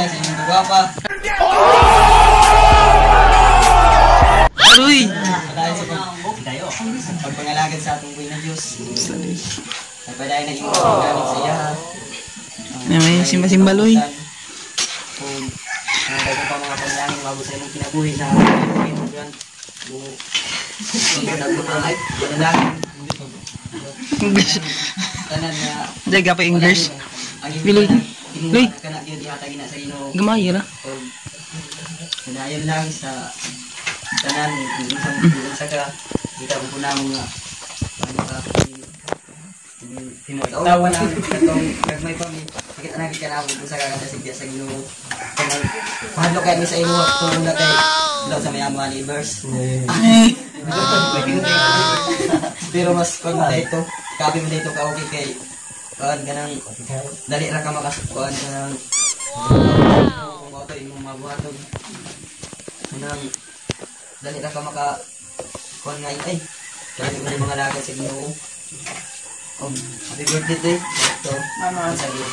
lang sa inyong kagwapa. Aroy! Dahil sa pagpangalagad sa atong buhay na Diyos. Nagpadayon na iyong gamit sa iya. May simba-simba, Loy. Kung nagdagang pa mga panalangin, mabot sa imong kinabuhi na pinagyan. Kung nagpapangay, panalangin. English. Tanan na... Hindi, gapa English. Loy! Loy! Ihatagin na sa Ginoo. Gamay, na. Kanayon lang sa tanan, kung sa ka, kita ko po na mga tinatawa lang itong nagmay pa kita na kikanabog ko sa kakasigya sa Ginoo. Mahalo kayo sa imo kung na kay daw sa may ama ni verse. Pero mas pag na ito, kapi mo dito ka okay kay kuan ganang dali ra ka makasukuan kanang kung ako imong mabuhatog kanang dali ra ka maka kuan nga ay kaya mo mga lagay sa Ginoo. Happy birthday day. So, mama sa iyo.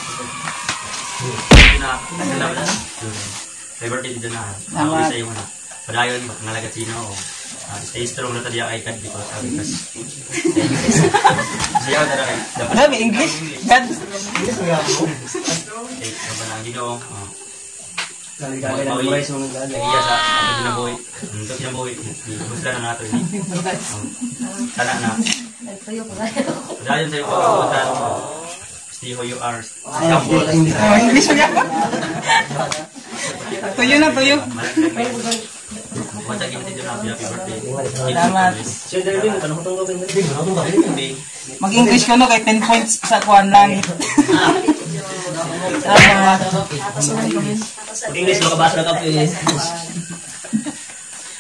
Happy birthday din na. Ako sa iyo na. Padayon ngalagat sino. Stay strong na tadi ay kad because because. Siya tara kay. Dapat English. God. Eh, kabanang Ginoo. Kali-kali na buhay sa mga gali. Iya sa kinabuhi. Untuk kinabuhi. Gusto na nato ni. Sana na. Padayon sa iyo pagpunta. Stay who you are. English mo yan. Tuyo na, tuyo. Mata kita dito na happy birthday. Salamat. Sir Darwin, panahutong ko ba? Mag-English ka no, kay 10 points sa kuwan langit. Salamat. English mo kabasa ka please.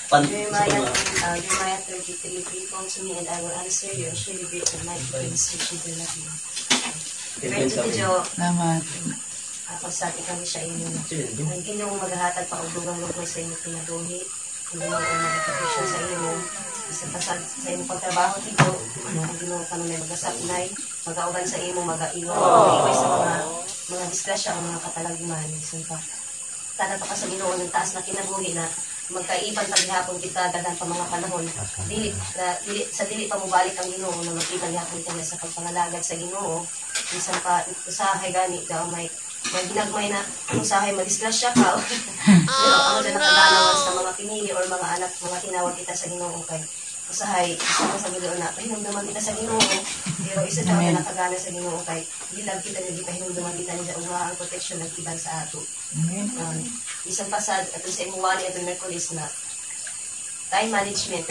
Jeremiah 33:3 come to me and I will answer you and show you great and mighty things which you do not know. Diretso tidyo, Salamat. ako sa atin kami siya inyo. Ang Ginoong maghahatag pa og dugang lugmay sa inyo kinabuhi. Ang Ginoong magkakapisyon sa inyo. Isa pa sa inyong pagtrabaho tidyo, ang Ginoong kanunay magasapnay, magauban sa imo, mag-iway sa mga disgrasya o mga katalagman. Isa pa. Tana pa ka sa Ginoo ng taas na kinabuhi na magkaiban paghihapon kita dagan pa mga panahon. Dili pa mo balik ang Ginoo na magkaiban gihapon kanya sa pagpangalagad sa Ginoo. Bisan pa usahay gani daw may ginagmay na usahay madisgrasya ka. Pero ang dyan nakaganawan sa mga pinili or mga anak, mga tinawag kita sa Ginoo kay usahay isa sa Ginoo na pahinumduman kita sa Ginoo. Pero isa daw na nakagana sa Ginoo kay gilag kita nga gipahinumduman kita niya ang protection ng iban sa ato. Isang pasad at sa imuwali at Merkulis na time management.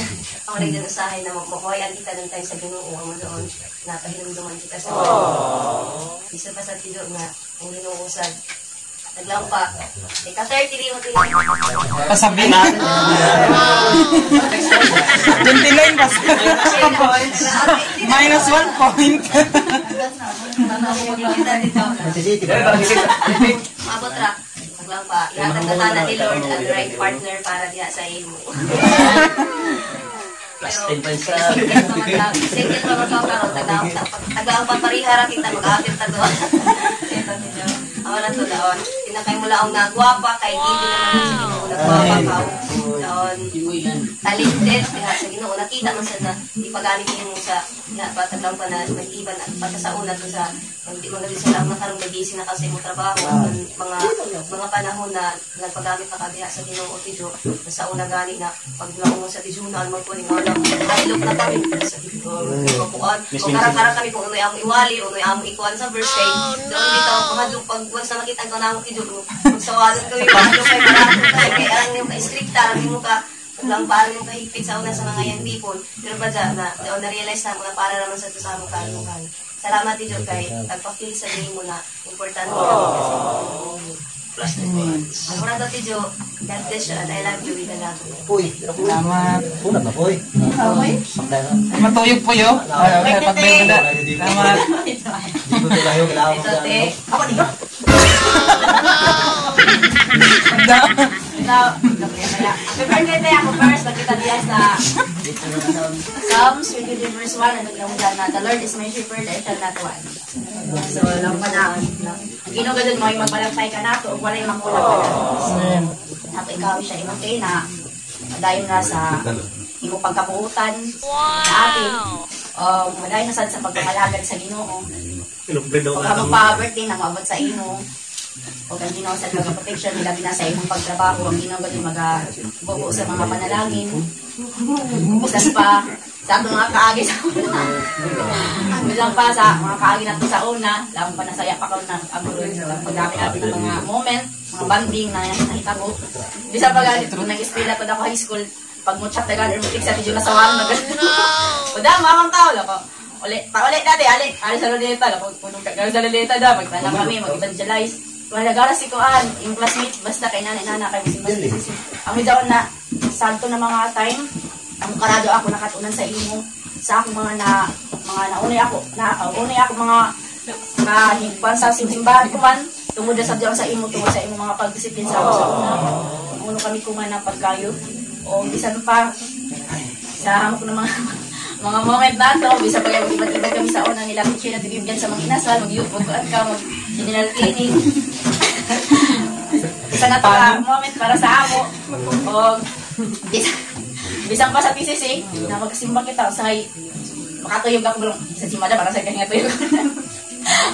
Ang nagdang usahay na makuhayan kita ng time sa Ginoo ang doon na pahinumduman kita sa Ginoo. Isang pasad tido na ang Ginoo usad naglaw pa. Ika-30 rin mo ito. Pasabi na. 29 pas. Minus 1 point. Mabot ra. Naglaw pa. Ihatag na tana ni Lord ang right partner para diha sa imo. Plus 10 points sa... Second pa magkakaroon. Tagaang paparihara kita. Mag-aapit na doon. Ito nito. Ako na to daon. Tinakay mo lang nga gwapa. Kay Gili naman sa Ginoo na gwapa ka. Daon. Talented. Diha sa Ginoo. Nakita mo sa ipagamit niyo sa pataglang pa na mag-iban at pata sa una to sa hindi mo na rin sila makarong nag-iisi na kasi mo trabaho. Mga panahon na nagpagamit na kadiha sa Ginoo Tidyo. Sa una gani na pag naungo sa Tijunan mo po rin nga lang. Kahilog na kami sa Ginoo. Kung karakara kami kung unoy among iwali, unoy among ikuan sa birthday. Doon dito mahadlok pag once na makita ko na among Tidyo. Magsawalan ko yung mahadlok kay barato tayo. Kaya ang yung ka-stricta, ang yung ka lang parang yung kahigpit sa una sa mga yan people. Pero ba dyan, doon na-realize na mga para naman sa ito sa among kainukan. Salamat din kay nagpa-feel sa day mo na importante kami kasi Plus 10 points. ang mura daw Tidyo, God bless you and I love you with a love. Uy, Salamat. una ba, uy? Matuyog po yo. Pagbay na. Salamat. Hindi ko tayo kailangan Ito, te. Apa niya? Ito, Happy birthday tayo ako first. Pagkita diya sa Psalms 20 verse 1. Ano yung dyan na, the Lord is my shepherd, I shall not want. So, alam pa na. Ang ginugadod mo yung magbalagtay ka na to, o wala yung makulang ka na. So, happy ikaw siya inutay na, madayon na sa imo pagkabuutan sa atin. Madayon na sa pagkamalagad sa Ginoo. Pag habang pa-birthday na maabot sa imo, o ang Ginoo sa pagka-protection nila binasa imong pagtrabaho, ang Ginoo gano'n mag-bubo sa mga panalangin. Bukas pa, sa ato mga kaagi sa una. Bilang pa sa mga kaagi natin sa una, lang pa nasaya pa ka na pagdami natin ng mga moment, mga banding na nakitabo. Di sa pag-alit, kung nag-eskwela pa ako high school, pag mo chat na gano'n, mo sa video na sa wala na gano'n. Pwede, mamang kao, lako. Ulit dati, alit sa Loleta, punong kagano sa Loleta da, magtanang kami, mag-evangelize. Malagara si Kuan, yung classmate, basta kay nanay-nana, kay bising-bising. Ang midyaon na, salto na mga time, ang karado ako nakatunan sa imo, sa akong mga naunay ako mga kahigpan sa simbahan ko man, tungod sa diyan sa imo, tungod sa imo mga pagdisiplin sa ako sa una. Uno kami kuman na pagkayo, o bisan pa, sa hamok ng mga moment na ito, bisa pa kayo mag-iba kami sa una nila picture na tibibigyan sa mga inasal, mag-YouTube ka, mag-general cleaning. Isa na ito moment para sa amo. O, bisang pa sa PCC, na magkasimba kita, say, makatuyog ako bulong, sa simada, para sa kanya tuyog.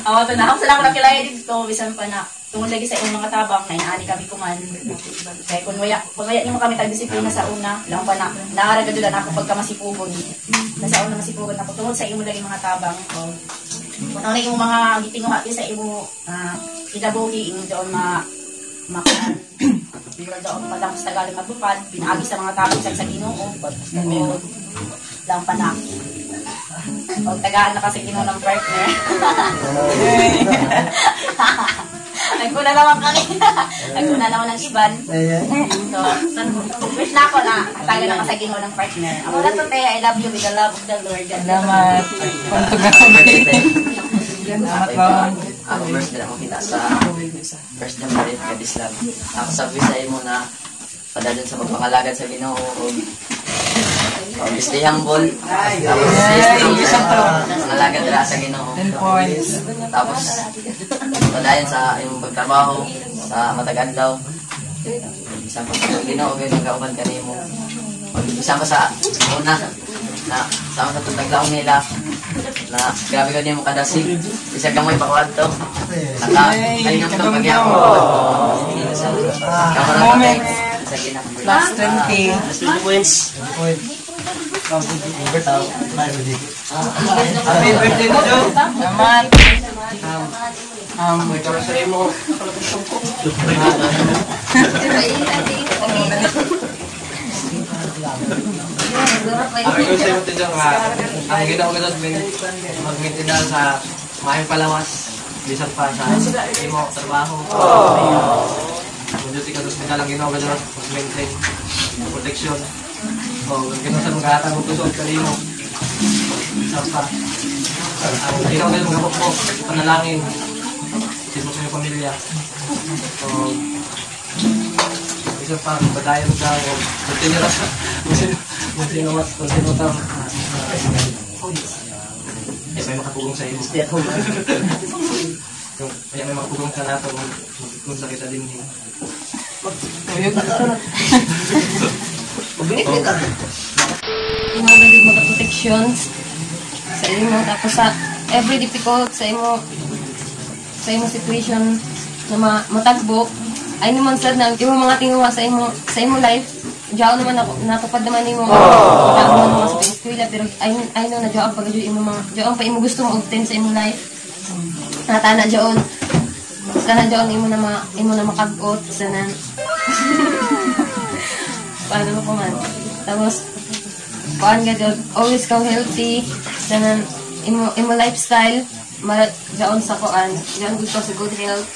Ako ito na, ako sila ako nakilaya dito, bisang pa na, tungod lagi sa inyong mga tabang, na inaani kami kuman. Kaya kung waya niyo kami tag-disiplina sa una, lang pa na, nakaragad doon ako pagka masipugon. Nasa una masipugon ako, tungod sa inyong lagi mga tabang. Kung ano yung mga gitinguhati sa imo, ilabuhi, inyong doon makaan. Pero doon, padang sa Tagalog matupad, pinaagi sa mga tabang sa Ginoo. Pero, lang pa na. Huwag tagaan na kasi Ginoo ng partner. Nagkuna naman kami. Nagkuna naman ng iban. So, wish na ako na hatagan na sa Ginoo ng partner. Ako na to, I love you with the love of the Lord. Salamat. Salamat po. Ako first din ako kita sa first time na rin Kadislam. Ako sabi sa imo na padadon sa pagpangalagad sa Ginoo o stay humble. Tapos pangalagad na sa Ginoo. 10 points. Tapos padayon sa imong pagtrabaho sa matag adlaw. Isang pa sa Ginoo kay magkauban kanimo. Isang pa sa una na sama sa tutaglaw nila na grabe ka niya mo kadasig. Isa ka mo ipakuadto. Naka-ayun ang pagyapo. Moment. Plus 20. 20 points. Happy birthday mo, Joe. Salamat. Ako yung sa'yo ito dyan nga, ang ginawa ko doon, mag-maintain sa mahing palawas, bisan pa sa imo, trabaho. Kung duty ka doon, lang ginawa ko doon, mag-maintain, protection. O, ginawa sa mga hatang ng tusod, kanino. Bisan pa. Ang ginawa ko doon, mag-apok mo, panalangin, sino sa iyong pamilya. O, isa pa, badayan ka o continue sa continue tang may makatulong sa iyo. Kaya may makatulong ka nato kung sa kita din. Mga protections sa imo, tapos sa every difficult sa imo situation na matagbo ay naman sad na yung mga tinguha sa imo life. Diyan naman ako natupad naman nimo naman sa eskwela, pero I know na diyan pag imo mga diyan pa imo gusto mo obtain sa imo life. Natana diyan sana diyan imo na makag-out sana. Paano mo man. Tapos paan ka diyan, always kang healthy sana imo lifestyle diyan sa kuan diyan gusto sa good health.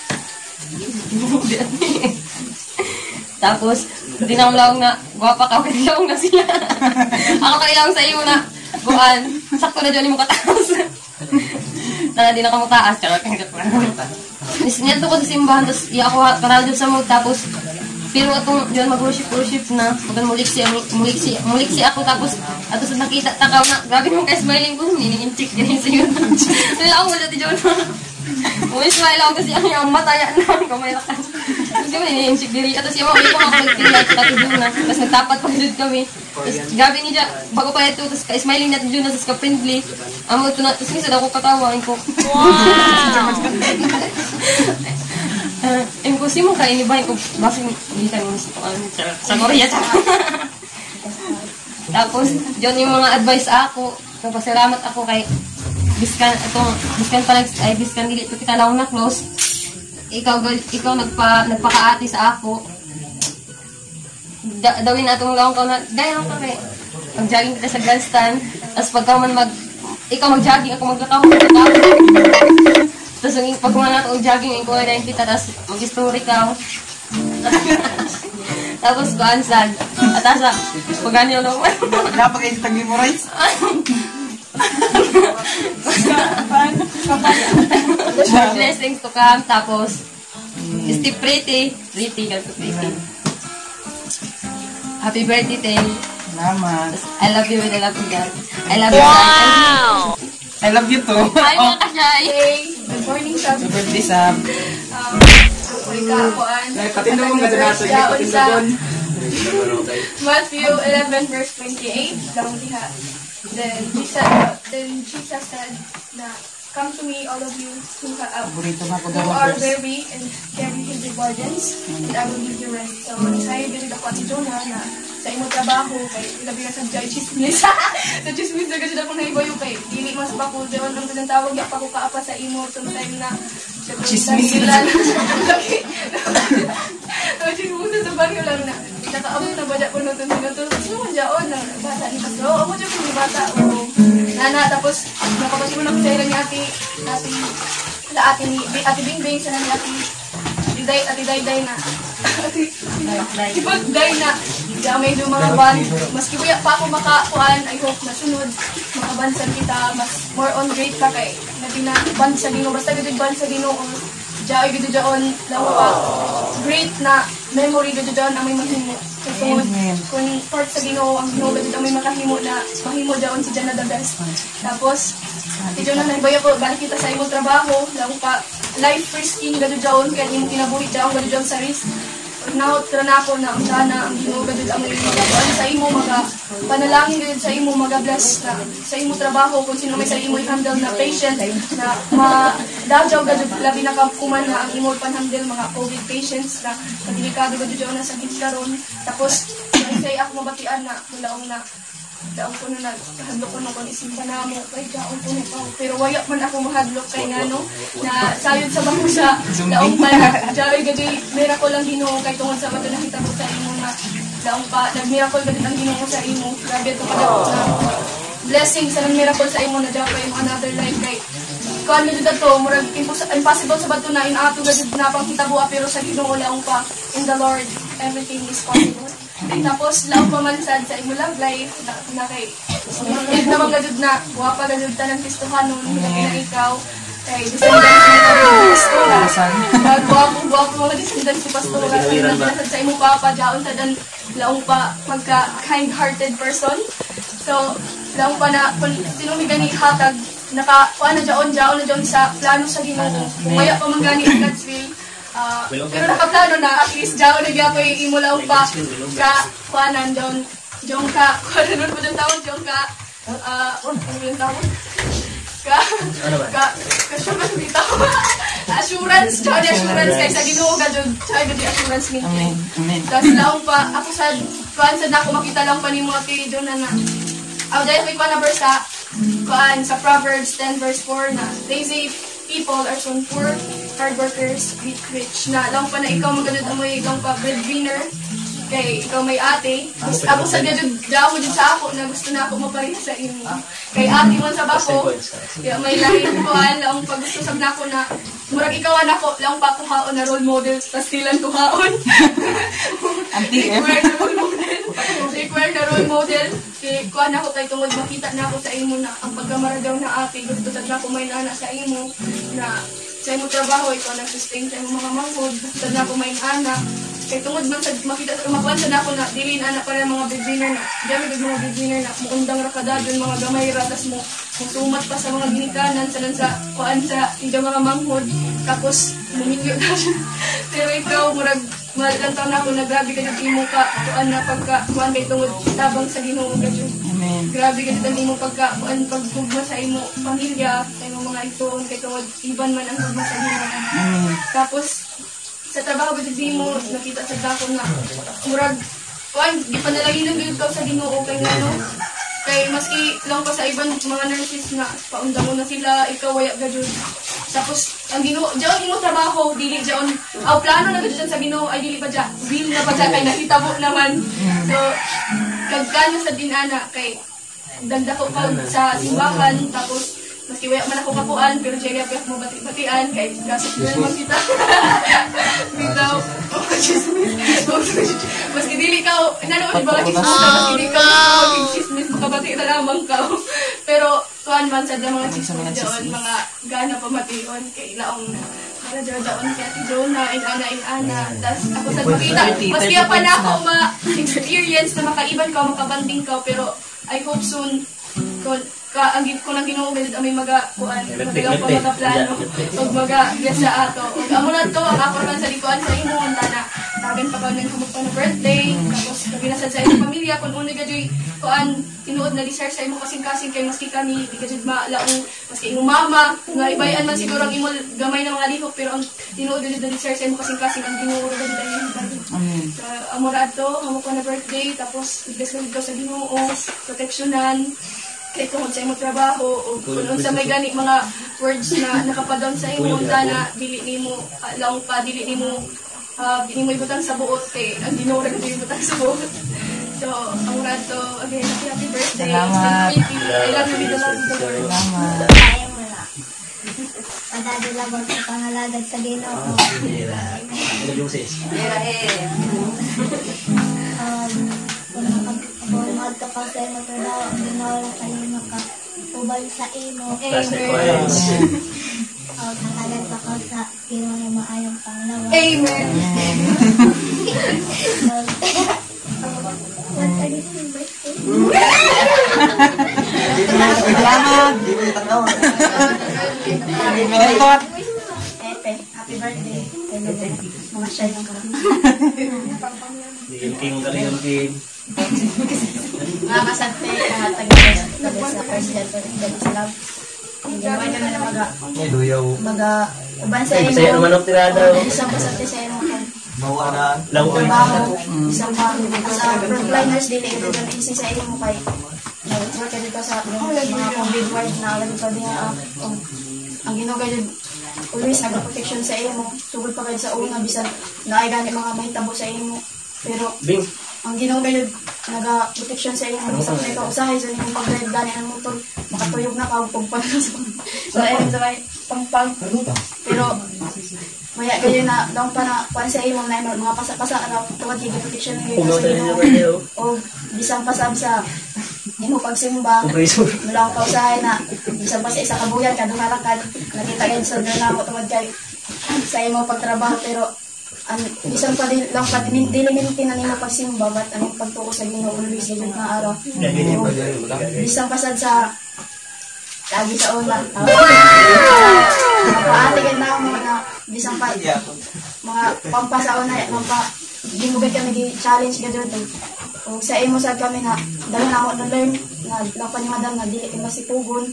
Tapos, di na lang na guwapa ka, kailangan na sila. Ako kailangan sa iyo na buwan. Sakto na dyan yung kataas. Tala, di na ka mataas. Tsaka kang gatwa. Nisinento ko sa simbahan, tapos iya ako karadyo sa mo. Tapos, Pero atong diyan mag-worship na, pag muliksi ako tapos ato sa nakita takaw na, grabe mo kay smiling ko, ini-incheck din sa yun. Wala ako wala ti John. Uy, smile ako kasi ang mata yan na, kamay lakas. Kasi mo ini-incheck diri, ato siya mo ako magpilay pati doon na, tapos nagtapat pa dito kami. Tapos grabe niya, bago pa ito, tapos smiling natin doon, tapos ka-friendly. Amo ito na, tapos minsan ako katawa, ko. Wow! Imposible ka inibahin ko basta hindi tayo sa Korea. Tapos, diyan yung mga advice ako. Nagpasalamat ako kay biskan dili ito kita lang na close. Ikaw nagpakaati sa ako. Dawin natong lang ko na dayon ka kay mag-jogging kita sa grandstand. Tapos pagka man ikaw mag-jogging, ako maglakaw. Tapos pag mga natong jogging, ikaw na kita, tapos mag-story ka. Tapos kuansag. At asa, pag ganyan lang. Dapat kayo tag-memorize. Blessings to come. Tapos, stay pretty. Pretty. Happy birthday, Tay. Salamat. I love you with the love of God. I love you, God. I love you too. Hi, mga kashay. Good morning, Sam. Sa birthday, Sam. Katindo mo nga nato yung Matthew 11 verse 28. Lang diha. Then Jesus said na, "Come to me, all of you who are weary and carry heavy burdens, and I will give you rest." So, saya dili ako si Jonah na sa imong trabaho kay labi na sa chismis. Sa chismis na kasi ako naibayo kay dili mas ba ko diyon ang tinatawag ya pa ko kaapa sa imo sometime na Chismis. Chismis sa baryo lang na nakaabot na ba ko nung sino man jaon na bata ni Pastor. Amo jud ko ni bata. Nana tapos nakabati mo na ko sa ilang ati Bingbing sa nani ati Day na. Ipag day na. May yung mga ban. Maski kuya pa ako makakuan, I hope na sunod. Makabansan kita. Mas more on great ka kay. Nabi na ban sa Ginoo. Basta gito ban sa Ginoo. Diyan gito diyan lang pa. Great na memory gito diyan ang may mahimo. So, kung part sa Ginoo, ang Ginoo gito ang may makahimo na mahimo diyan si Jana the best. Tapos, ito na naibayo ko, balik kita sa imong trabaho. Lang pa, life risking gito diyan. Kaya imong kinabuhi diyan gito diyan sa risk. Now, na ako na ang sana ang Ginoo gud ang magagawa sa imo mga panalangin gud sa imo bless na sa imo trabaho kung sino may sa imo i-handle na patient na madadyaw gud labi na kuman na ang imo pan-handle mga COVID patients na delikado gud na sa karon. Tapos say ako mabatian na mulaong na daong ko na naghandlo ko na kung isimba na mo kay daong ko na pa pero waya man ako mahadlok kay ngano na sayod sa bako sa daong pa na jay gadi miracle lang Ginoo kay tungod sa bato nakita ko sa imo na daong pa nag-miracle gadi ang Ginoo sa imo grabe to na blessing sa miracle sa imo na daw kay another life kay kuan mi dito to murag impossible sa bato na inato gadi na pang kitabo pero sa Ginoo lang pa in the Lord everything is possible. Tapos lang pamansad sa imo love life na kay naman gadud na guwapa gadud tanang Kristohanon na ikaw kay descendants ni Pastor guwapo mga descendants si Pastor sa imo papa jaon ta dan laong pa magka kind-hearted person so laong pa na sino mi gani hatag naka ano jaon na jaon sa plano sa Ginoo kaya pa man gani God's will. Pero nakaplano na at least jaon na gyapon imo law pa ka kuanan jong ka kuanan mo jong tawon jong ka ano yung tawon ka assurance bitaw assurance kay sa Ginoo gadud gadi assurance ni tas law pa ako sa kuan sa nako makita lang pa nimo kay John na dahil may kuan na verse sa Proverbs 10 verse 4 na lazy people are so poor, hard workers, rich. Na lang pa na ikaw magalod amoy ikaw pa breadwinner. Kay ikaw may ate. Ako sa gadud daw din sa ako na gusto na ako mapareha sa imo. Kay ate mo sa bako. Kaya may lain ko lang pag gusto sab nako na murag ikaw nako lang pa kuhaon na role model tas tilan kuhaon. Require na role model. Kaya kuha na ako kay tungod makita na ako sa imo na ang pagkamaragaw na ate gusto sad na ako may nana sa imo na sa imo trabaho ikaw nag-sustain sa imo mga manghod gusto na ako may anak Kay tungod man sa makita sa makuan sa ako na dili na para mga beginner na. Dami gud mga beginner na muundang ra kadadon mga gamay ra tas mo sumat pa sa mga ginikanan sa kuan sa ida mga manghod tapos muminyo na siya. Pero ikaw murag malantaw na ako na grabe ka yung imo ka kuan na pagka kuan kay tungod tabang sa Ginoo gud. Amen. Grabe ka ang imo pagka kuan pagtugma sa imo pamilya sa imo mga igsoon kay tungod iban man ang tugma sa Ginoo. Amen. Tapos sa trabaho gud di mo nakita sa dako na murag kuan di pa nalagin ng ka sa Ginoo kay ngano kay maski lang pa sa ibang mga nurses na paunda mo na sila ikaw waya gud. Tapos ang Ginoo diyon imo trabaho dili diyon plano na gud sa Ginoo ay dili pa diya will na pa diya kay nakitabo naman. So kagkano sa dinana kay dagdako pa sa simbahan tapos maski wala man ako kapuan pero diya gyud mo bati-batian kay gasot na naman kita. Bitaw. Maski dili ka nanood ba chismis maski dili ka chismis makabati na lamang ka. Pero kuan man sa mga chismis diyon mga gana pamation kay laong para daon si Ate Jonah ina-ana tas ako sa makita maski pa na ako ma-experience na makaiban ka makabanding ka pero I hope soon ko lang Ginoo gid may magakuan magagang pa magaplano ug maga-bless sa ato ug amo na to ang ako man sa likuan sa imo na tagan pa karon humot pa na birthday tapos kabinasad sa imong pamilya kun uno gajoy kuan tinuod na desire sa imo kasing-kasing kay maski kami di gajud malaong maski imong mama nga ibayan man siguro ang imo gamay na mga lihok pero ang tinuod gajud na desire sa imo kasing-kasing ang Ginoo gajud ang imong pamilya. Amen. Amo ra to amo ko na birthday tapos bless ka sa Ginoo proteksyonan kay tungod sa imong trabaho o kung sa may gani mga words na nakapadown sa imo na dili nimo laong pa dili nimo ibutang sa buot kay ang Ginoo ra gyud ibutang sa buot. So ang rato again happy birthday. Salamat. I love you Lord. Salamat. Padado lang sa pangalagad sa Ginoo. Kung magkapag sa imo trabaho, Ginoo lang kayo makapubal sa imo. Nakalag pa ka sa Ginoo na maayong panglawa. Amen. Salamat. Minakot. Happy birthday. Mga siya lang ka. King galing. Mga kasante, taga sa president of the love. Gawin na mga uban sa imo. Saya naman ang tirada. Isang kasante sa imo. Lawan. Trabaho. Isang sa frontliners dili ito na ising sa imo kay nag-work ka dito sa mga COVID ward na alam ko din ang Ginoo gayud always nag-protection sa imo. Sugod pa kayo sa una bisan naay gani mga mahitabo sa imo. Pero ang Ginoo gayud naga-protection sa imo sa ikaw usahay sa imong pag-drive gani ang motor makatuyog na ka ug pagpanas. So ayun sa may pangpang. Pero maya kayo na daw pa na kuan sa imo na mga pasa-pasa na tuwad kay protection ng Ginoo. O bisan pasab sa imo pagsimba. Mula ka usahay na bisan pa sa isa ka buyan kadung halakad nakita gyud sa namo tuwad kay sa imo pagtrabaho pero bisan pa din lang pa dilimintin na nimo pagsimba bat ang pagtuo sa Ginoo always gyud na araw. Bisan pasad sa lagi sa una. Paati gid na mo na bisan pa mga pampasa una pa di mo gid kami gi-challenge gid dito. Ug sa imo sad kami na dali na mo na learn na lapan na dili kay masipugon.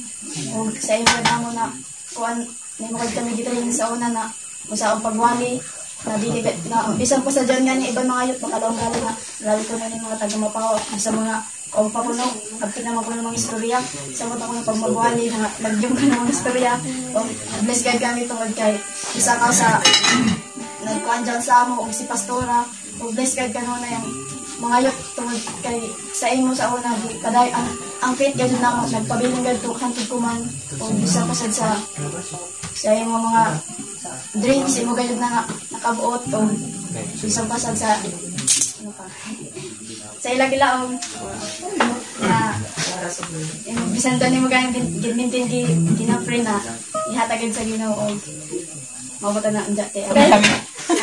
Ug sa imo na mo na kuan nimo gid kami gi-training sa una na usa ang pagwali na dili na bisan pa sa diyan nga ni ibang mga yut makalong gali na lalo ko na ni mga taga Mapaw sa mga o pakuno abti na magkuno mga istorya sa mga ko pag magwali na nagyum ka ng mga istorya o bless God kami tungod kay isa ka sa nagkuan dyan sa amo o si pastora o bless God ka na yung mga yut tungod kay sa imo sa una di kaday ang faith gad na mo nagpabiling gad to hantod ko man o bisa pasad sa imo mga dreams imo gayud na nakabuot o bisang pasad sa ano pa sa ilagila na bisan doon mo gayang ginmintin ginafre na ihatagid sa Ginoo o mabuta na ang dati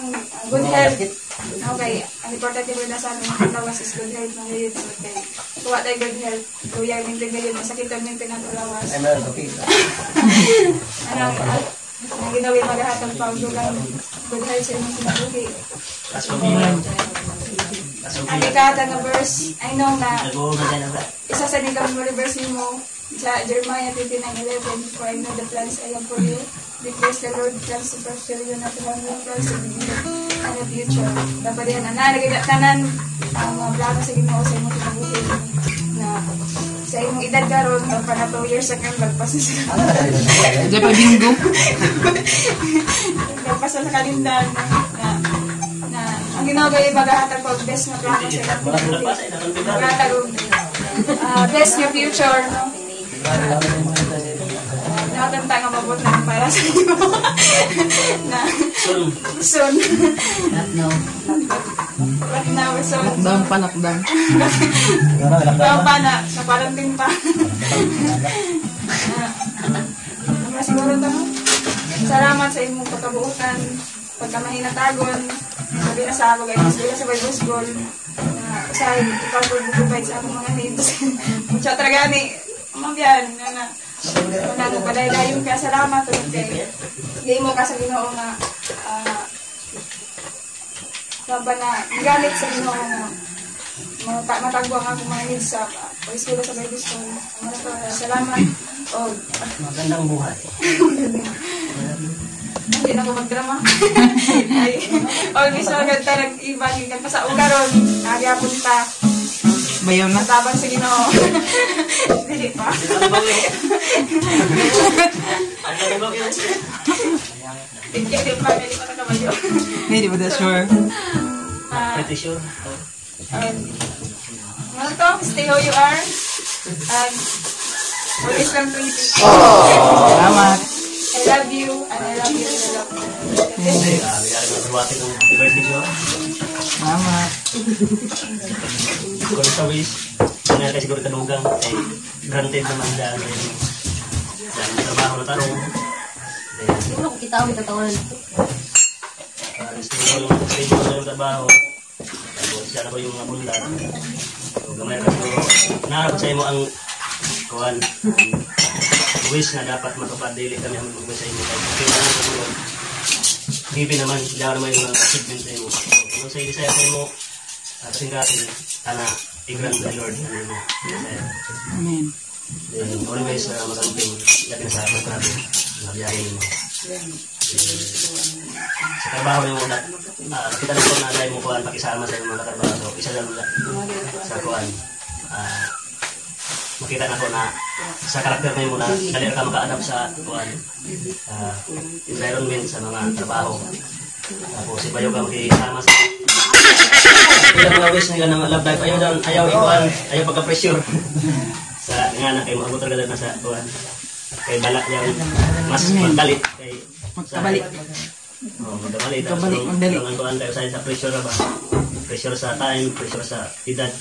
imong good health. Okay, ang importante ko na sa aming lawas is good health na ngayon. Okay, kuha tayo good health. Kuya, mintin ngayon, masakitan mintin ang lawas. Ang ginawin maghahatang pagdugang good health sa imong sinabuhi. Ang ikata nga verse, I know na isa sa nagawin mo reverse mo sa Jeremiah 29:11, for I know the plans I have for you, declares the Lord, plans to prosper you, not to harm you, plans to give you and the future. Dapat yan, nagigatanan ang mga plano sa Ginoo sa imong kinabuhi na sa imong edad karon pa na 2 years ago lagpas na sa Diyan pa bingo. lagpas na sa kalendar na ang ginagawa ay maghahatag ko best na plano sa imong kinabuhi. Maghahatag best nga future, no? Nakatanta nga mabot na para sa iyo. Na soon. Not now, soon. Lockdown pa, lockdown. Lockdown pa na, sa quarantine pa. Siguro ito, salamat sa imong pagkabuutan, pagkamahinatagon, sabi na sa ako guys, sila sa Bible School, sa ikaw pag-provide sa akong mga needs. Mucha tragani, mabyan, na nagpadayon ka, salamat ulit kay hindi mo ka sa Ginoo nga na gamit sa Ginoo nga matagwang ako mga needs sa pag-school sa Bible School. Salamat o magandang buhay. hindi na ko magdrama. Always maganda ta nag-ibang ka sa ugaron, nagyapon ta. Bayaw na. Matabang sa Ginoo. Dili pa. Hindi pa nakabayo. Hindi ba that's sure? Pretty sure. Ano to? Stay how you are. And always lang pretty. Salamat. I love you and I love you and I love you. Salamat. Siguro sa wish, nga siguro tanugang ay granted naman dahil trabaho na tanong. Siguro kung kita ako itatawan. Stable na yung trabaho. Tapos siya na po yung mga bunda. So gamay na siguro. Naharap sa imo ang kuhan. Wish na dapat matupad daily kami ang mag sa imo. Kaya naman siguro. Given naman, dahil naman yung mga achievement sa imo. Kung sa desire sa imo, singkatin, ana, i-grant the Lord. Amen. Then, always, magamping, yakin sa akin natin, nabiyahin mo. Sa trabaho yung una, kita na po na alay mo kuhan, pakisama sa mga katrabaho. So, isa lang sa kuhan. Makita na po na sa karakter mo na dali ka maka-adapt sa kuhan, environment sa mga trabaho. Tapos, iba yung ka makikisama sa ilang mga wish nila ng love life, ayaw ikuhan, ayaw pagka-pressure. Sa nga na, kay mga motor ka na sa kuhan. Kay balak yung mas magdalit. Magkabalik. Magdamali. Magdali. Ang kuhan tayo sa pressure na ba? Pressure sa time, pressure sa edad.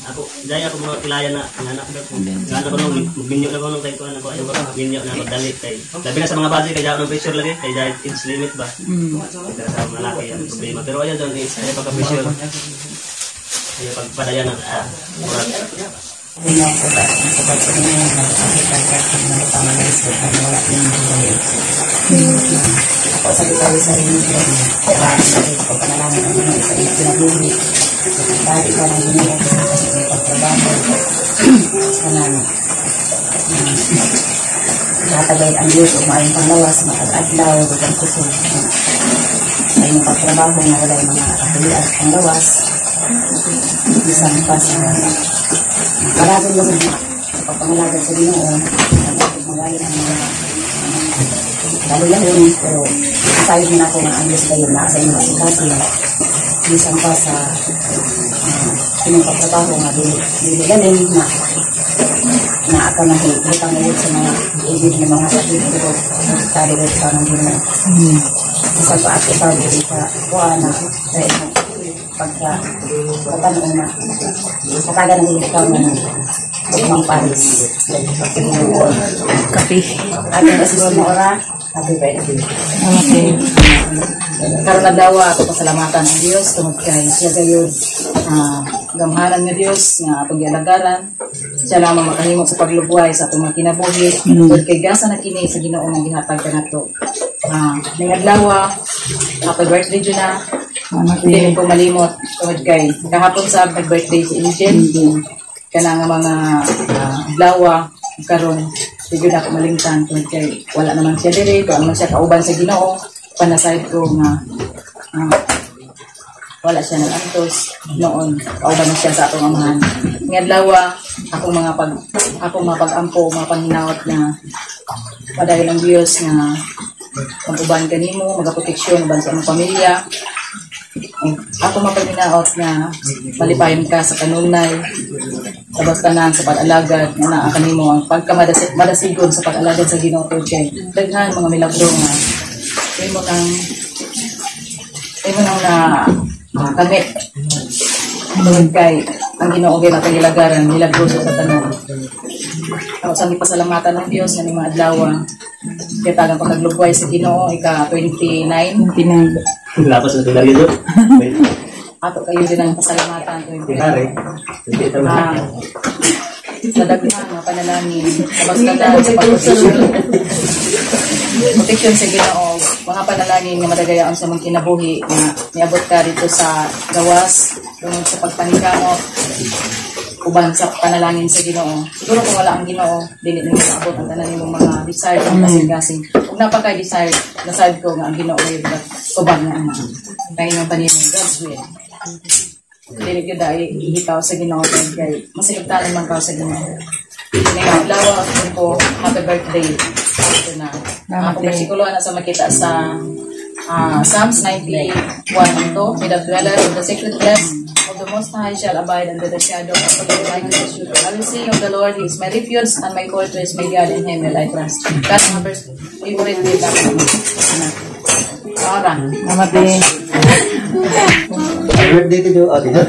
Ako, dahil ako mga kilayan na anak ko. Gano'n ko nung magminyo na ko nung tayo ko ayaw ko magminyo na magdalit. Labi na sa mga budget, kaya ng pressure lagi. Kaya dahil age limit ba? Kaya sa malaki ang problema. Pero ayaw doon, ayaw pagka-pressure. Ayaw pagpadaya ng Punya ko ba ang sabag ko na yung nagsakitan ka na pamalis ko at wala yung buhay. Ako sa bitawin sa rin ko, para sa rin ko panalangin ang mga sa ito na buhay. Dahil ka lang yun yung kasi may pagtrabaho. Kanang natagay ang Diyos o maayong panglawas, matag-adlaw, bugang kusog. Sa inyong pagtrabaho na wala yung mga katulian panglawas. Isang pa sa Marami yung pagpangalagan sa Ginoo, ang magaling ang mga lalo-lalo, pero masayod na ako ng Diyos kayo na sa inyong asikasin. Isang pa sa inyong pagtrabaho nga biligaling na ako na hitang ulit sa mga ibig na mga sakit ko tarulit pa ng Ginoo. Isang pa at ikaw dito sa kuha na sa inyong pagkatanong na kataga ng ikaw ng Mang Paris kape at ang asiguro mo ora happy birthday. Okay. Karon adlaw ako pasalamatan ang Dios tungod kay siya gayud gamhanan nga Dios nga atong gialagaran. Siya lamang makahimo sa paglubway sa atong mga kinabuhi tungod kay gasa na kini sa Ginoo nga gihatag kanato. Ning adlaw happy birthday jud na. Hindi ko malimot tungod kay kahapon sa nag-birthday si Angel kana nga mga blawa karon siguro na ako malingtan tungod kay wala naman siya diri wala naman siya kauban sa Ginoo panasayad ko nga wala siya nag-antos noon kauban na siya sa atong amahan nga adlaw akong mga pag-ampo mga panghinaot na padayong ang Dios nga mag-uban kanimo magaproteksyon uban sa imong pamilya. Ako mapagminaot na malipayon ka sa kanunay sa bastanan sa pag-alagad nga naa kanimo ang pagkamadasigod sa pag-alagad sa Ginoo kay daghan mga milagro nga imo nang na kamit tungod kay ang Ginoo gyud natong ilagaran milagroso sa tanan. Ako sa pasalamatan ng Dios nga ni mga adlaw kay tagang pagkaglugway sa Ginoo ika 29 Lapas sa dolar yun. ato kayo din ang pasalamatan Pare. sa daghan mga panalangin sa bastanan sa protection sa Ginoo mga panalangin nga madagayaon sa mga kinabuhi nga niabot ka dito sa gawas tungod sa pagpanikamot uban sa panalangin sa Ginoo. Siguro kung wala ang Ginoo dili nimo maabot ang tanan nimong mga desire ang kasing-kasing. Kung napakay desire nasad ko nga ang Ginoo ay subag na ana kay nga panimong God's will. Dili gyud ay ihikaw sa Ginoo kay masigtanan man ka sa Ginoo. Ngayon, lawa ko happy birthday. Ito na. Ako bersikulo na sa makita sa Psalms 91:2. May the dweller of the secret place of the Most High shall abide under the shadow of the Almighty. I will sing of the Lord, He is my refuge and my fortress, my God, in Him will I trust. That's my first favorite day back. Ahora, Namate. Birthday to do. Oh, dito.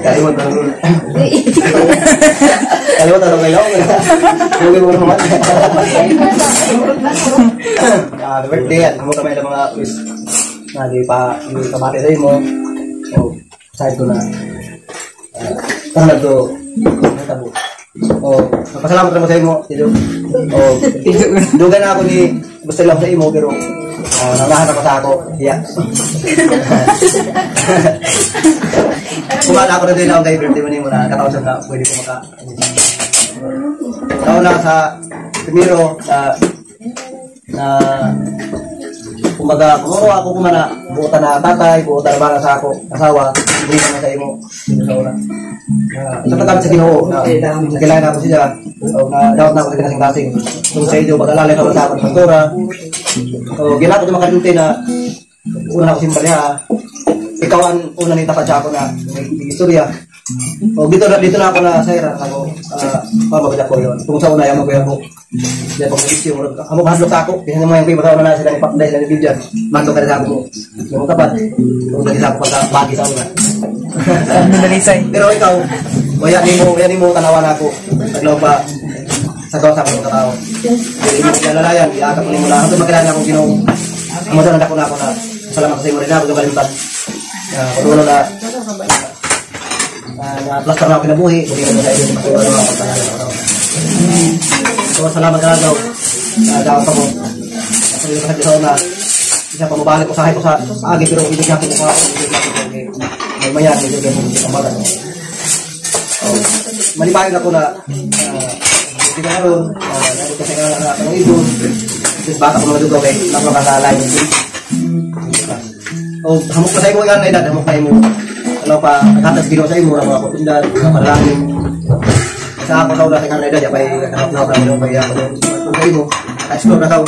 Kalimutan tanong. Kalimutan tanong kayo. Huwag mo naman. Birthday yan. Kamo kami ng mga wish na di pa kamati rin mo. O, side ko na. Tanong to. Tabo. O, napasalamat naman sa imo. O, dugan na ako ni basta lang sa imo pero nangahan ako sa ako. Iya. Kumala ako na din ako kay birthday mo na katawasan na pwede ko maka tao na sa primero na kumbaga kung ako kumana buota na tatay, buota na mga sa ako asawa, hindi na sa imo sa una sa pagkamit sa Ginoo na kailangan ako siya na dapat na ako sa kasing-kasing kung sa iyo pag-alalay ka sa akin pagkura ginako ko makadunti na una na ako simba niya ikaw ang una nita pa siya ako na may istorya o dito na ako na sa ira ako mababada ko yun kung sa una yung mag-kuya ko dahil pag nag-isyo ako mahadlok ako kasi naman yung piba na sila ni Pakday sila ni Bidyan mahadlok ka na sa ako yung kapad kung nag-isa ako pagka-bagi sa una pero ikaw yan mo tanawan ako naglaw pa sa gawa sa akong katao ilalalayan iakap mo lang hanggang magkailangan akong Ginoo ang madalang ako na ako na salamat sa iyo rin ako sa balimutan kung na na-plaster na ako kinabuhi, hindi ko na sa iyo mga pagkakas. So, salamat ka lang daw. Nagawang pa mo. Kasi yung kasi sa una, isa pa mabalik ko sa agi, pero ibig natin ko ako. May mayan, hindi ko yung pamagan. Malibayan ako na hindi na ron, nandun kasi nga ng ibon. Kasi bata ko mga dugo kay nakakalay. Hamok pa sa imo yan, edad, hamok pa imo. Ano pa, naghatas ginawa sa imo, mga kutundan, mga paralangin. Sa ako sa una sa kanila edad, yapay nakapnaw ka rin, may ako kung sa imo, na-explore na tao.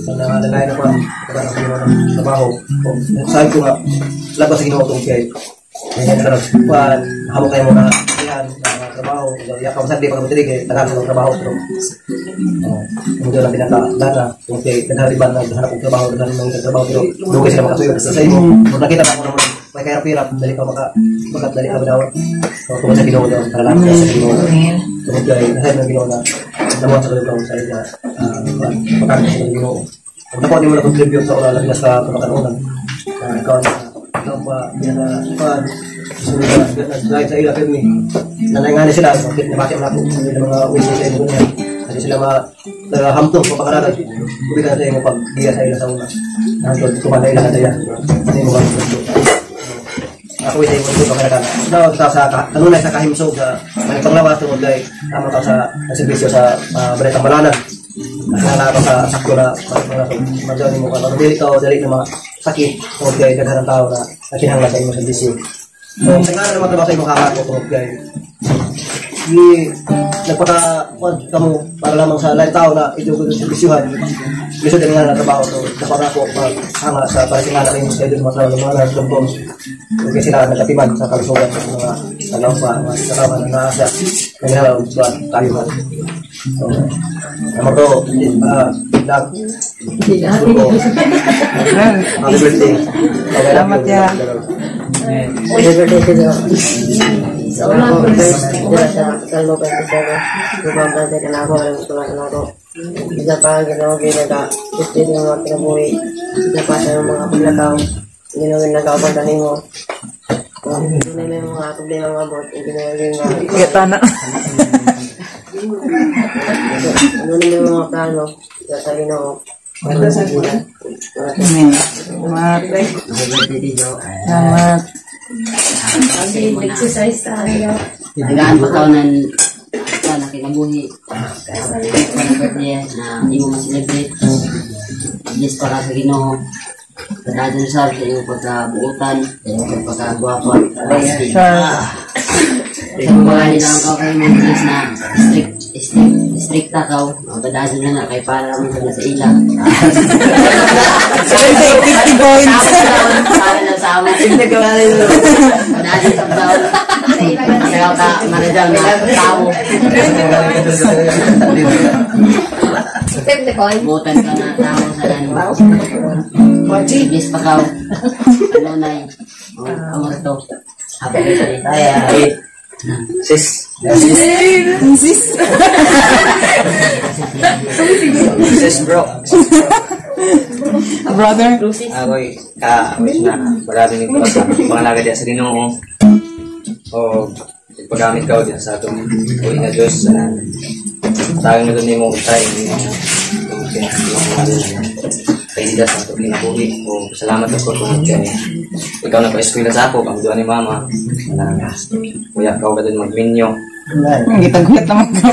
So, nangalagay na pa, pagkakang sa ginawa ng trabaho. Sabi ko nga, labas sa ginawa itong kaya. Ngayon na rin, hamok kayo mo na yan, trabaho. Yak ako sa di pagkakatilig, tagal ng trabaho. Pero, hindi lang pinaka-data. Kung naghariban na hanap ng trabaho, pero doon sila makasuyo. Sa imo, kung nakita na ako naman, may kaya-pirap, dali ka dali ka madawat. So, kung sa ginawa daw, para lang sa ginawa. Kung nasayad ng ginawa na, namuha sa kalagaw sa ina, pagkakit sa ginawa. Kung nakuha niyo mo na contribute sa oras, labi na sa pagkakanonan. Ikaw pa, pinaka-pan, susunod na, dahil sa ila, pero nanayangani sila, nabati mo na po, mga uwi sa ilo niya. Kasi sila hamtong sa pagkaralag, hindi ka natin yung pag-iya sa ila sa una. Nandun, kumanda ila natin yan. Ano yung mga ako ito yung mga pagkaragan. Daw, kanunay sa kahimsog sa may panglawas, tungod ay tama ka sa servisyo sa Baretang Balanan. Nakala ko sa sakto na madali mo ka. Madali ka o dali ng mga sakit tungod kayo nagharang tao na kinahanglan sa inyong servisyo. So, sa nga na naman trabaho sa inyong kakako tungod kayo. Nagpaka-pod ka mo para lamang sa lahat tao na ito ko sa bisyuhan. Gusto din nga na trabaho ito. Dapat ako hanga sa parasingan na rin sa ito mga mga naglumpong. Kasi sila nagkatiman sa kalusugan sa mga talawpa, mga salaman na naasya. Kaya nga lang tayo man. So, naman ko, vlog. Happy birthday. Salamat ya. Happy birthday. So, una ko dila sa kalmo ka sa gumabante ka na ako ng tulad na ako. Isa pa ginawa gusto yung mga pinabuhi. Isa pa sa mga paglakaw. Ginawa nagkakapagda mo. Hindi na may mga problema mga bot. Ginawa yung mga Gatana. ano na yung mga plano. Sa Ginoo. Salamat. Exercise sa ano. Nagaan pa tao ng nakinabuhi. Birthday na hindi mo ma-celebrate. Just para sa Ginoo. Kadado na sa iyong pagkabuutan, iyong pagkagwapo. Kung mga nilang ka kayo mga Diyos na strict takaw, kadado na nga kay para naman sa ilang. 50 points. Para na sa amin. Kadado sa tao. Kaya ka manajang na tao. Butan ka na tao sa ano. Yes, pakaw. Ano na yun? Ano ito? Happy birthday. Sis. Sis bro. Brother. Ako'y ka-wish na maraming ito sa pangalaga diya sa Ginoo. O paggamit ka diyan sa atong uwi na Diyos. Sa akin na doon mo tayo. Kaya sila sa atong pinabuhi. O salamat ako kung ikaw na pa-eskwela sa ako. Ang doon ni Mama. Kuya, ikaw ka doon mag-minyo. Gitag-git naman ko.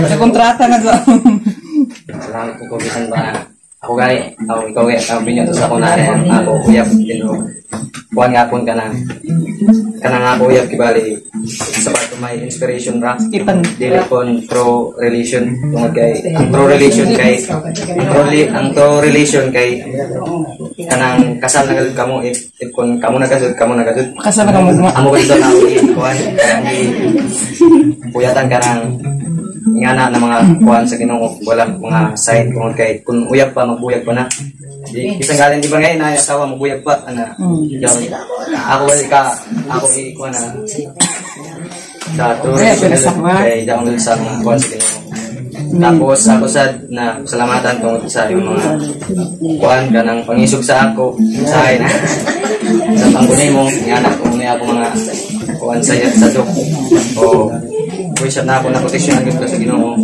Sa kontrata na doon. Salamat po kung bisan ba. Ako gay, ikaw gay, ang binyo to sa ako na rin. Ako, kuya, kuhan nga po ka na. Kanang ako, kuya, kibali. Sa part of my inspiration ra. Dili po true relation. Tungod kay, ang true relation kay, ang true relation kay, kanang kasal na gadud kamo, if kung kamo na gadud. Kasal na kamo. Amo ko dito na kuhan, kuyatan kanang, nga na mga kuhan sa Ginoo, walang mga sign kung kay kung uyab pa magbuyag pa na. Isang galing di ba ngayon na asawa magbuyag pa ana. Ako kuhan na. Sa true kay daong sa mga kuhan sa Ginoo. Tapos ako sad na salamatan tungod sa yung mga kuan kanang pangisog sa ako sa akin sa panggunay mo anak ko muna ako mga kuan sa dok o wish na ako na proteksyonan ko sa Ginoo.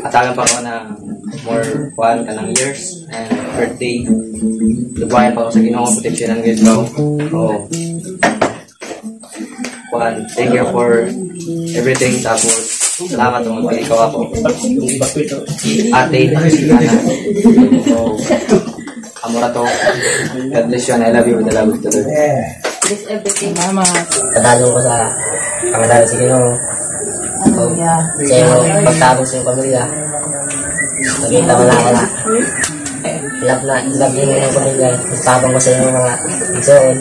Atagan pa ako na more kuan kanang years and birthday dubayan pa ako sa Ginoo, proteksyonan ko o kuan thank you for everything. Tapos salamat kung magpilikaw ako. Ate, anak. So, amora to. God bless you and I love you with the love of the Lord. This everything. Tatanong ko sa pangalan sa Ginoo. Sa iyong pagtabong sa iyong pamilya. Nakita mo na ako na. Love din mo yung pamilya. Pagtabong ko sa iyong mga igsoon.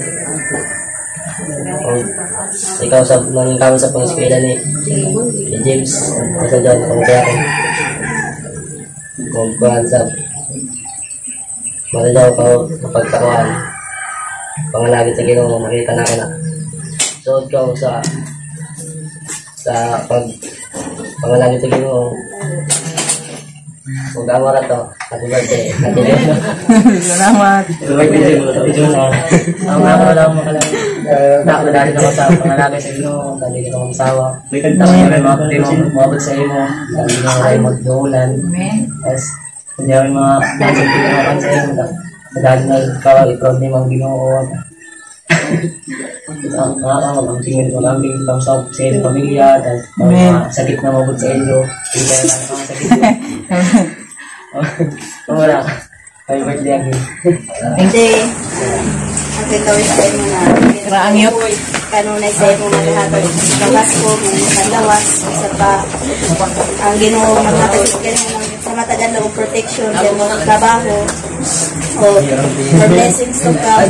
Ikaw sa mga kawin sa pang-eskwela ni James kasi dyan kung kaya kung kuhan sa matalaw ka kapagkakuhan pangalagit sa Ginoo makita na ka na suod ka sa pangalagit sa Ginoo kung gamara to happy birthday Salamat. ang ako lang nakadali ako sa pangalagay sa Ginoo dali ka ng masawa may mga pati mabot sa iyo dali nga ay magdulan yes hindi ang mga dancing pinakakan sa iyo dali na ikaw i-proud ni mga Ginoo ang tingin ko lang tingin lang sa iyo pamilya at mga sakit na mabot sa iyo hindi ka lang mga sakit wala happy birthday again Hindi. Ang gagawin sa mo na. Raangyot. Kanunay sa mo maghatag sa Pasko, mga lawas, sa pa. Ang Ginoo maghatag sa matagal na protection sa mga trabaho. O for blessings to come.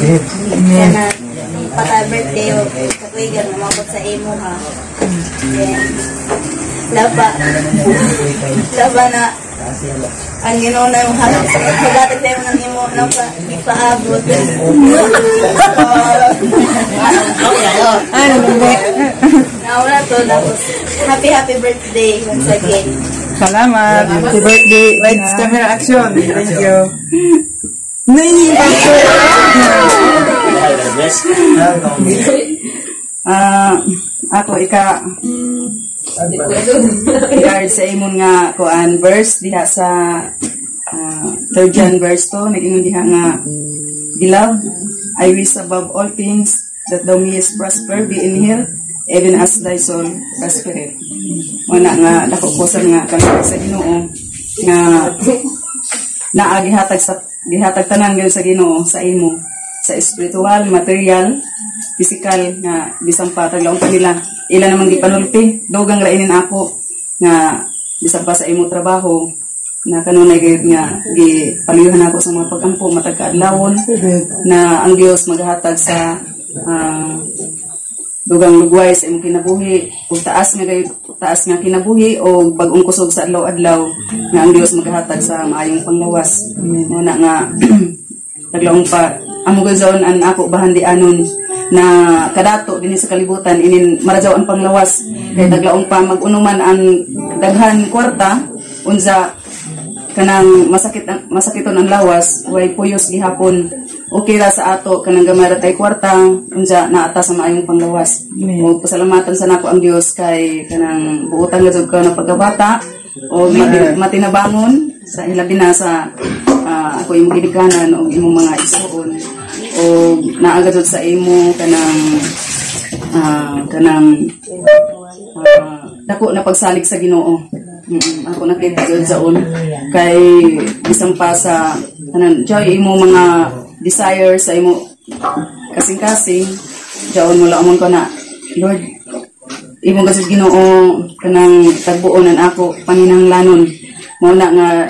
Kana pata birthday o sa tuigan na mabot sa imo ha. Laba na ang Ginoo na yung hagatag tayo ng imo na ipaabot. Nauna to, tapos happy birthday once again. Salamat. Happy birthday. Lights, camera, action. Thank you. Ako regard sa imon nga kuan verse diha sa 3rd John verse 2 nag-ingon diha nga beloved, I wish above all things that thou mayest prosper, be in health, even as thy soul prospereth. Wala nga dako ko sa nga kami sa Ginoo nga gihatag tanan gyud sa Ginoo sa imo sa spiritual, material, physical nga bisan pa taglaong kanila ila namang gipanulti dugang rainin ako nga bisan pa sa imo trabaho na kanunay gayud nga gipaluyuhan ako sa mga pagampo matag kaadlawon na ang Dios maghatag sa dugang lugway sa imong kinabuhi ug taas nga kinabuhi o bag-ong kusog sa adlaw-adlaw nga ang Dios maghatag sa maayong panglawas muna nga taglaong pa amo gazon an ako bahandi anon na kadato dinhi sa kalibutan inin marajaw ang panglawas kay taglaong pa mag-unuman ang daghan kwarta unsa kanang masakiton ang lawas way puyos gihapon okay ra sa ato kanang gamay ra tay kwarta unsa naata sa maayong panglawas ug pasalamatan sa nako ang Dios kay kanang buotan gud ka na pagkabata o matinabangon sa hilabi na sa ako imong gidikanan o imong mga igsoon o naagad sa imo kanang dako na pagsalig sa Ginoo. Ako nakita jud saon kay bisan pa sa joy imo mga desire sa imo kasing-kasing jaon mo laamon ko na Lord imo gasud Ginoo kanang tagbuonan ako paninanglanon mo na nga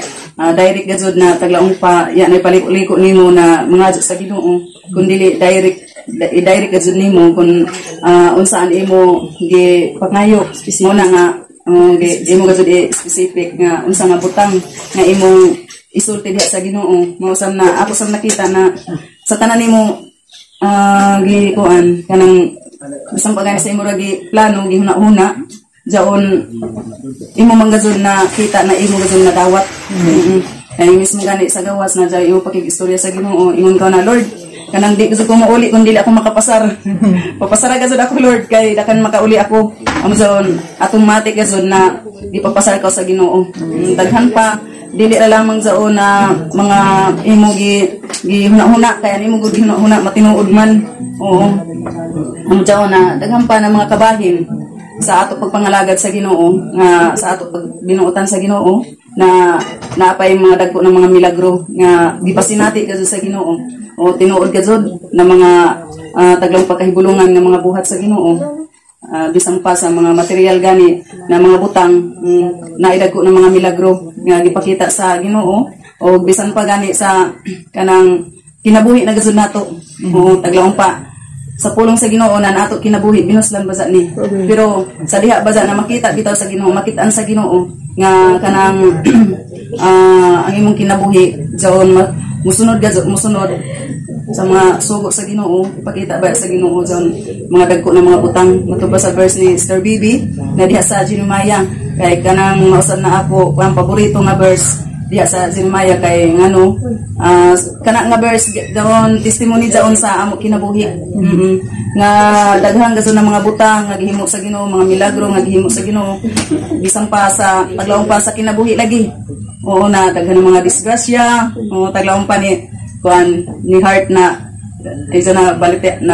direct gazud na taglaong pa yan ay paliko-liko nimo na mga sa Ginoo kun dili direct gazud nimo kun unsaan imo gi pangayo mo na nga imo gazud specific nga unsa nga butang nga imong isulti diha sa Ginoo mao sam na ako sam nakita na sa tanan nimo gi kuan kanang bisan pagani sa imo ra gi plano gi huna-huna jaon imo manggazon na kita na imo gazon na dawat. Ay mismo gani sa gawas na jay imo pakig-istorya sa Ginoo, ingon ka na Lord, kanang di gud ko mauli kun dili ako makapasar. Papasara gazon ako Lord kay dakan makauli ako. Amo jaon automatic gazon na ipapasar ka sa Ginoo. Daghan pa dili ra lamang jaon na mga imo gi huna-huna kaya nimo gud huna matinuod man. Oo. Amo jaon na daghan pa na mga kabahin sa ato pagpangalagad sa Ginoo, nga sa ato pagbinuotan sa Ginoo na naapay mga dagko ng mga milagro nga gipasinati gazud sa Ginoo o tinuod gazud na mga taglang pagkahibulungan ng mga buhat sa Ginoo. Bisan pa sa mga material gani na mga butang na idagko ng mga milagro nga gipakita sa Ginoo o bisan pa gani sa kanang kinabuhi na gazud nato. O taglaong pa sa pulong sa Ginoo na nato kinabuhi binuslan baza ni. Pero sa diha baza na makita bitaw sa Ginoo, makitaan sa Ginoo nga kanang ang imong kinabuhi jaon musunod gazud musunod sa mga sugo sa Ginoo, ipakita ba sa Ginoo jaon mga dagko na mga butang matubas sa verse ni Sister Bibi na diha sa Jeremiah kay kanang mausad na ako ang paborito nga verse diha sa Jeremiah kay ngano kana nga verse dayon testimony jaon sa amo kinabuhi. Nga daghan gazon ng mga butang nga gihimo sa Ginoo, mga milagro nga gihimo sa Ginoo bisan pa sa taglaong pa sa kinabuhi lagi. Oo na daghan ng mga disgrasya, o taglaong pa ni kuan ni heart na isa na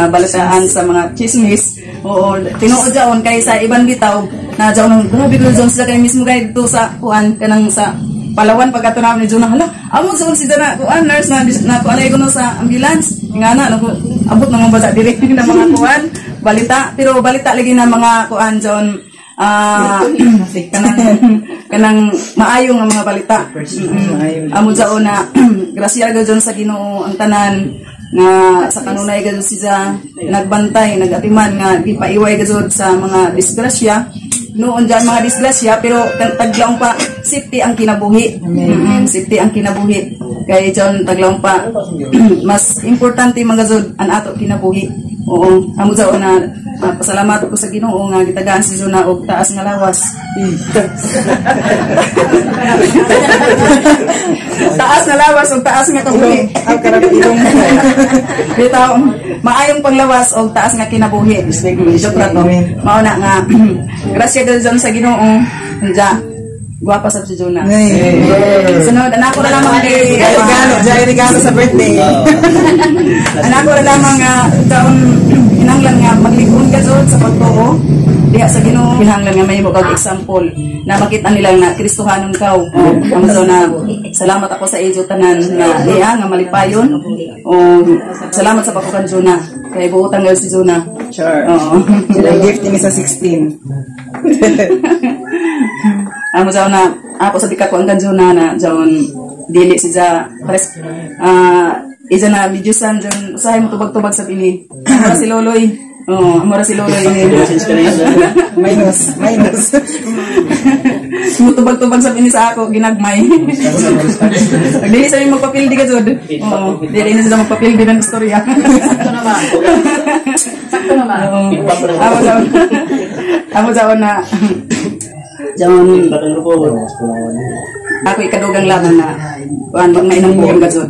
balitaan sa mga chismis. Oo tinuod jaon kay sa ibang bitaw na jaon grabe gud jaon sila kay mismo kay dito sa kuan kanang sa Palawan pagkato namin ni Jonah, hala, amo sa si Jonah, kuan nurse na kuan ay kuno sa ambulance. Ingana abot nang basa diri ng mga kuan balita, pero balita lagi na mga kuan jon kanang maayong nga mga balita. Amo jaon na grasya gayud sa Ginoo ang tanan nga sa kanunay gayud siya nagbantay, nagatiman nga gipaiway gayud sa mga disgrasya. Noon dyan mga disgrasya pero taglaong pa safety ang kinabuhi. Safety ang kinabuhi kay John taglaong pa mas importante mga zod ang ato kinabuhi. Oo amo jaon na pasalamat ko sa Ginoo nga gitagaan si Jonah og taas nga lawas. Taas na lawas og taas nga kabuhi. Bitaw maayong panglawas og taas nga kinabuhi. Joke ra to. Mao na nga grasya gayud sa Ginoo. Anja guwapa sa si Jonah. Sunod anak ko na lamang kay regalo sa birthday. Anak ko na lamang nga taon hinanglan nga maglikon gayud sa pagtuo diha sa Ginoo. Hinanglan nga may kag example na makita nila nga Kristohanon ka. Amo na salamat ako sa inyo tanan nga diha nga malipayon. O salamat sa pakukan Jonah kay buotang gayud si Jonah. Sure. Sila gift ni sa 16. Amo jaon na ako sa bikat ko ang Jonah na jaon dili siya pares isa na bidyusan jaon usahay mo tubag-tubag sa pini. Amora si Loloy. Amora si Loloy ini. Minus. Tubag-tubag sa pini sa ako ginagmay. Dili sa magpapildi ka jud. Dili na sila magpapildi ng istorya. Sakto naman. Amo jaon na jaon ako ikadugang lamang na magmainang po ang gazod.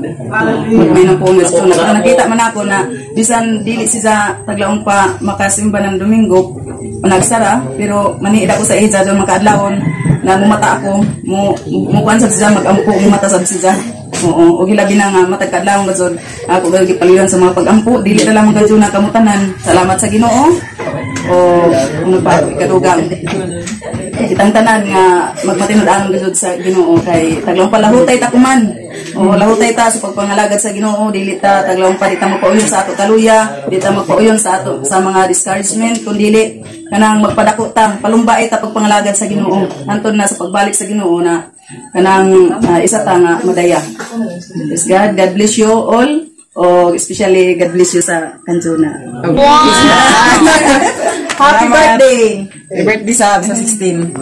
Magmainang po ang gazod. Nakita man ako na bisan dili siya taglaong pa makasimba ng Domingo nagsara pero maniid ako sa ija doon makaadlawon na mumata ako mukuan sa siya magampo mumata sa siya. Oo, og hilabi na nga matag kadlawon gazod. Ako gayud gipaliwan sa mga pagampo dili na lamang gazod na kamutanan. Salamat sa Ginoo. O ano pa ikadugang kitang tanan nga magmatinud-anon gud sa Ginoo kay taglong palahutay ta kuman. O lahutay ta sa pagpangalagad sa Ginoo dili ta taglong pa di ta magpauyon sa ato kaluya, di ta magpauyon sa ato sa mga discouragement kundi kanang magpadako ta palumbay ta pagpangalagad sa Ginoo anton na sa pagbalik sa Ginoo na kanang isa ta nga madaya. Yes, God bless you all. O especially God bless you sa Jonah. Wow! Happy birthday! Happy birthday sa 16.